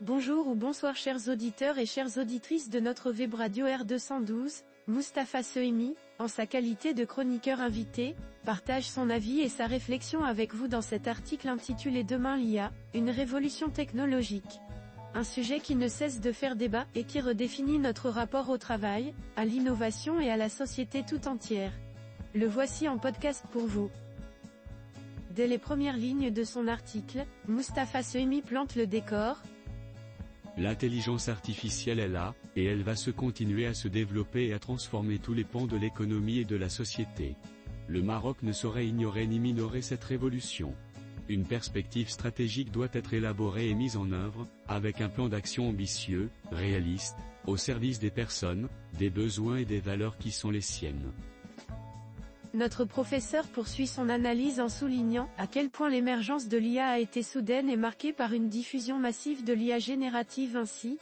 Bonjour ou bonsoir chers auditeurs et chères auditrices de notre web radio R212, Mustapha Sehimi, en sa qualité de chroniqueur invité, partage son avis et sa réflexion avec vous dans cet article intitulé Demain l'IA, une révolution technologique. Un sujet qui ne cesse de faire débat et qui redéfinit notre rapport au travail, à l'innovation et à la société tout entière. Le voici en podcast pour vous. Dès les premières lignes de son article, Mustapha Sehimi plante le décor. L'intelligence artificielle est là, et elle va continuer à se développer et à transformer tous les pans de l'économie et de la société. Le Maroc ne saurait ignorer ni minorer cette révolution. Une perspective stratégique doit être élaborée et mise en œuvre, avec un plan d'action ambitieux, réaliste, au service des personnes, des besoins et des valeurs qui sont les siennes. Notre professeur poursuit son analyse en soulignant à quel point l'émergence de l'IA a été soudaine et marquée par une diffusion massive de l'IA générative ainsi.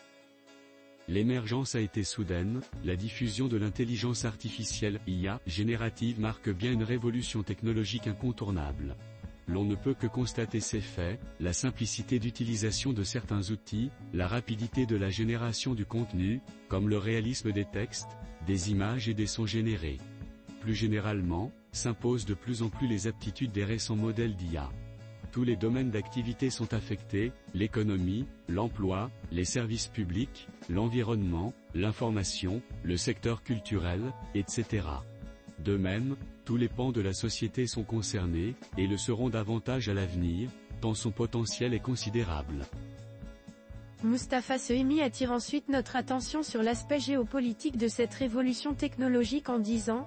L'émergence a été soudaine, la diffusion de l'intelligence artificielle IA générative marque bien une révolution technologique incontournable. L'on ne peut que constater ces faits, la simplicité d'utilisation de certains outils, la rapidité de la génération du contenu, comme le réalisme des textes, des images et des sons générés. Plus généralement, s'imposent de plus en plus les aptitudes des récents modèles d'IA. Tous les domaines d'activité sont affectés, l'économie, l'emploi, les services publics, l'environnement, l'information, le secteur culturel, etc. De même, tous les pans de la société sont concernés, et le seront davantage à l'avenir, tant son potentiel est considérable. Mustapha Sehimi attire ensuite notre attention sur l'aspect géopolitique de cette révolution technologique en disant: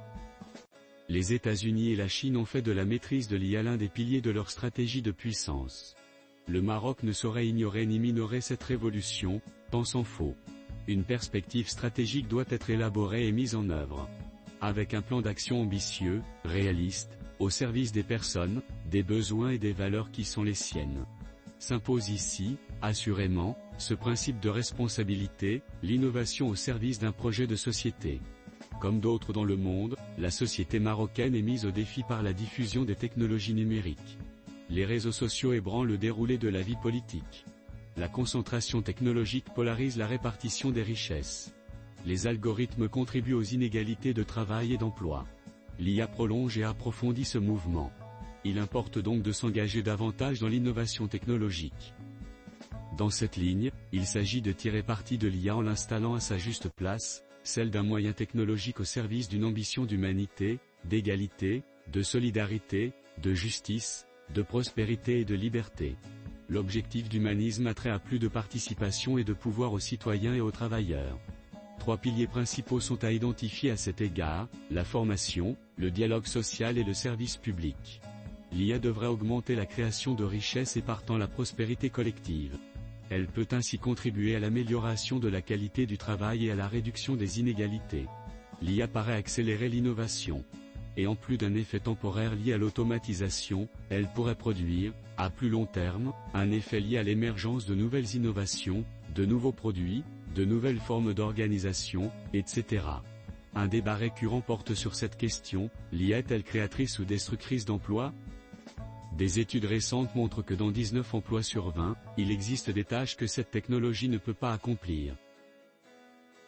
les États-Unis et la Chine ont fait de la maîtrise de l'IA l'un des piliers de leur stratégie de puissance. Le Maroc ne saurait ignorer ni minorer cette révolution, tant s'en faut. Une perspective stratégique doit être élaborée et mise en œuvre. Avec un plan d'action ambitieux, réaliste, au service des personnes, des besoins et des valeurs qui sont les siennes. S'impose ici, assurément, ce principe de responsabilité, l'innovation au service d'un projet de société. Comme d'autres dans le monde, la société marocaine est mise au défi par la diffusion des technologies numériques. Les réseaux sociaux ébranlent le déroulé de la vie politique. La concentration technologique polarise la répartition des richesses. Les algorithmes contribuent aux inégalités de travail et d'emploi. L'IA prolonge et approfondit ce mouvement. Il importe donc de s'engager davantage dans l'innovation technologique. Dans cette ligne, il s'agit de tirer parti de l'IA en l'installant à sa juste place, celle d'un moyen technologique au service d'une ambition d'humanité, d'égalité, de solidarité, de justice, de prospérité et de liberté. L'objectif d'humanisme a trait à plus de participation et de pouvoir aux citoyens et aux travailleurs. 3 piliers principaux sont à identifier à cet égard, la formation, le dialogue social et le service public. L'IA devrait augmenter la création de richesses et partant la prospérité collective. Elle peut ainsi contribuer à l'amélioration de la qualité du travail et à la réduction des inégalités. L'IA paraît accélérer l'innovation. Et en plus d'un effet temporaire lié à l'automatisation, elle pourrait produire, à plus long terme, un effet lié à l'émergence de nouvelles innovations, de nouveaux produits, de nouvelles formes d'organisation, etc. Un débat récurrent porte sur cette question: l'IA est-elle créatrice ou destructrice d'emplois ? Des études récentes montrent que dans 19 emplois sur 20, il existe des tâches que cette technologie ne peut pas accomplir.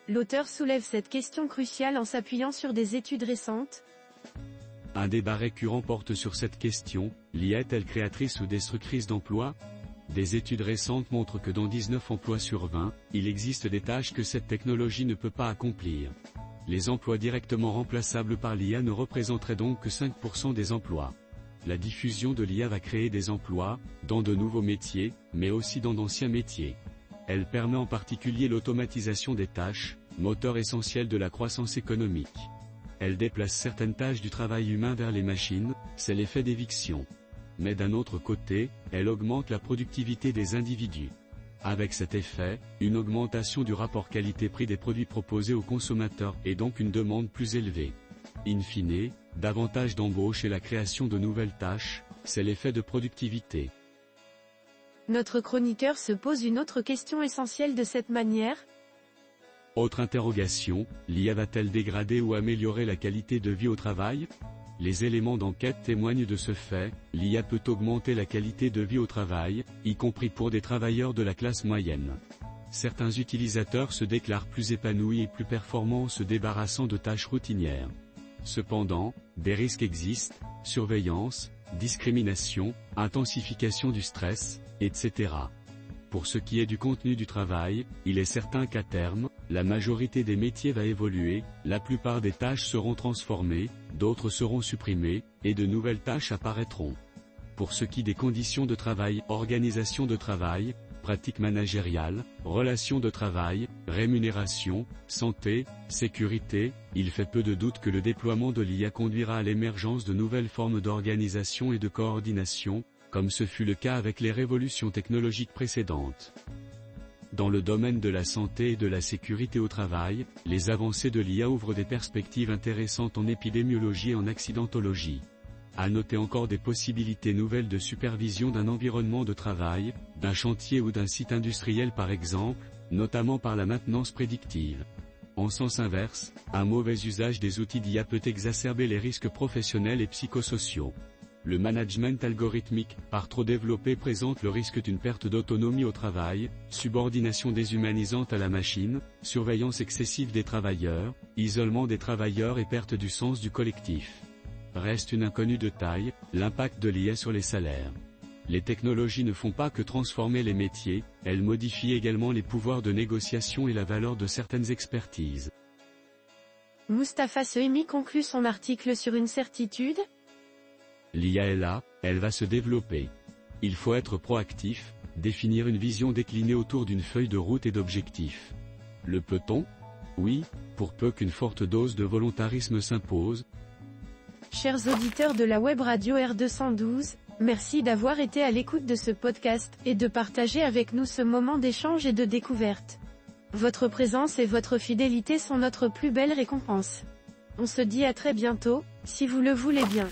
L'auteur soulève cette question cruciale en s'appuyant sur des études récentes. Un débat récurrent porte sur cette question: l'IA est-elle créatrice ou destructrice d'emplois ? Des études récentes montrent que dans 19 emplois sur 20, il existe des tâches que cette technologie ne peut pas accomplir. Les emplois directement remplaçables par l'IA ne représenteraient donc que 5% des emplois. La diffusion de l'IA va créer des emplois, dans de nouveaux métiers, mais aussi dans d'anciens métiers. Elle permet en particulier l'automatisation des tâches, moteur essentiel de la croissance économique. Elle déplace certaines tâches du travail humain vers les machines, c'est l'effet d'éviction. Mais d'un autre côté, elle augmente la productivité des individus. Avec cet effet, une augmentation du rapport qualité-prix des produits proposés aux consommateurs et donc une demande plus élevée. In fine, davantage d'embauches et la création de nouvelles tâches, c'est l'effet de productivité. Notre chroniqueur se pose une autre question essentielle de cette manière. Autre interrogation, l'IA va-t-elle dégrader ou améliorer la qualité de vie au travail ? Les éléments d'enquête témoignent de ce fait, l'IA peut augmenter la qualité de vie au travail, y compris pour des travailleurs de la classe moyenne. Certains utilisateurs se déclarent plus épanouis et plus performants en se débarrassant de tâches routinières. Cependant, des risques existent, surveillance, discrimination, intensification du stress, etc. Pour ce qui est du contenu du travail, il est certain qu'à terme, la majorité des métiers va évoluer, la plupart des tâches seront transformées, d'autres seront supprimées, et de nouvelles tâches apparaîtront. Pour ce qui des conditions de travail, organisation de travail, pratiques managériales, relations de travail, rémunération, santé, sécurité, il fait peu de doute que le déploiement de l'IA conduira à l'émergence de nouvelles formes d'organisation et de coordination, comme ce fut le cas avec les révolutions technologiques précédentes. Dans le domaine de la santé et de la sécurité au travail, les avancées de l'IA ouvrent des perspectives intéressantes en épidémiologie et en accidentologie. À noter encore des possibilités nouvelles de supervision d'un environnement de travail, d'un chantier ou d'un site industriel par exemple, notamment par la maintenance prédictive. En sens inverse, un mauvais usage des outils d'IA peut exacerber les risques professionnels et psychosociaux. Le management algorithmique, par trop développé, présente le risque d'une perte d'autonomie au travail, subordination déshumanisante à la machine, surveillance excessive des travailleurs, isolement des travailleurs et perte du sens du collectif. Reste une inconnue de taille, l'impact de l'IA sur les salaires. Les technologies ne font pas que transformer les métiers, elles modifient également les pouvoirs de négociation et la valeur de certaines expertises. Mustapha Sehimi conclut son article sur une certitude. L'IA est là, elle va se développer. Il faut être proactif, définir une vision déclinée autour d'une feuille de route et d'objectifs. Le peut-on? Oui, pour peu qu'une forte dose de volontarisme s'impose. Chers auditeurs de la web radio R212, merci d'avoir été à l'écoute de ce podcast, et de partager avec nous ce moment d'échange et de découverte. Votre présence et votre fidélité sont notre plus belle récompense. On se dit à très bientôt, si vous le voulez bien.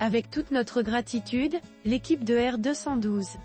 Avec toute notre gratitude, l'équipe de R212.